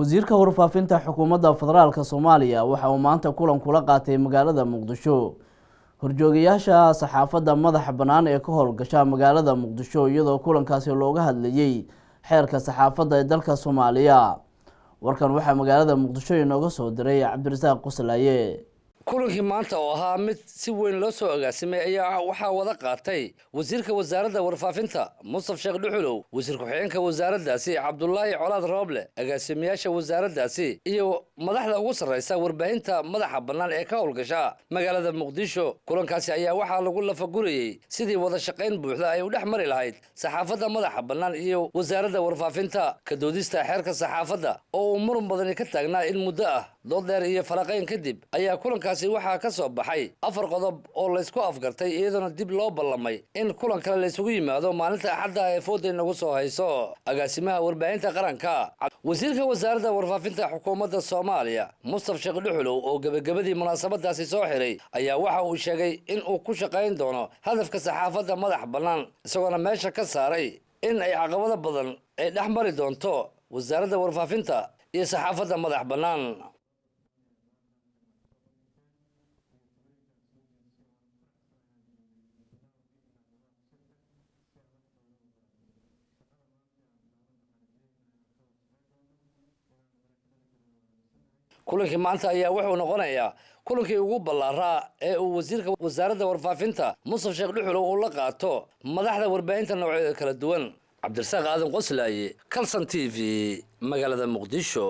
wasiirka warfaafinta xukuumadda federaalka Soomaaliya waxa uu maanta kulan kula qaatay magaalada Muqdisho horjoogayaasha saxaafadda madaxa banaan ee ka howlgasha magaalada Muqdisho iyadoo kulankaasi looga hadlayay xeerka saxaafadda ee dalka Soomaaliya. warkan waxa magaalada Muqdisho inooga soo diray Cabdirasaaq Quslaye. kulankii maanta oo ahaa mid si weyn loo soo agaasimay ayaa waxaa wada qaatay wasiirka wasaaradda warfaafinta Mustaf Sheekh Dhuxulow, wasiir ku-xigeenka wasaaraddaasi Cabdullaahi Colaad Rooble, agaasimayaasha wasaaraddaasi iyo madaxda ugu sarreysa warbaahinta madaxa bannaan ee ka howlgasha magaalada Muqdisho. kulankaasi ayaa waxaa lagu lafagurayay sidii wada shaqayn buuxda ay u dhex mari lahayd saxaafadda madaxa bannaan iyo wasaaradda warfaafinta. ka doodista xeerka saxaafadda oo uu muran badani ka taagnaa in muddo ah dood dheer iyo falaqayn kadib ayaa kulankaasi waxaa ka soo baxay 4 qodob oo la isku afgartay iyadoo dib loo ballamay in kulan kale la isugu yimaado maalinta Axadda ee fooday nagu soo hayso. agaasimaha warbaahinta qaranka wasiirka wasaaradda warfaafinta xukuumadda Soomaaliya Mustaf Sheekh Dhuxulow oo gabagabadii munaasabadaasi soo xiray ayaa waxa uu sheegay in uu ku shaqayn doono hadafka saxaafadda madax bannaan, isagoo meesha ka saaray in ay caqabado badan ay dhex mari doonto wasaaradda warfaafinta iyo saxaafadda madax bannaan. kulankii maanta ayaa wuxuu noqonayaa kulankii ugu ballaaraa ee uu wasiirka wasaaradda warfaafinta Mustaf Sheekh Dhuxulow uu la qaato madaxda warbaahinta noocyada kala duwan. Cabdirasaaq Aadan Quslaye, Kalsan TV, magaalada Muqdisho.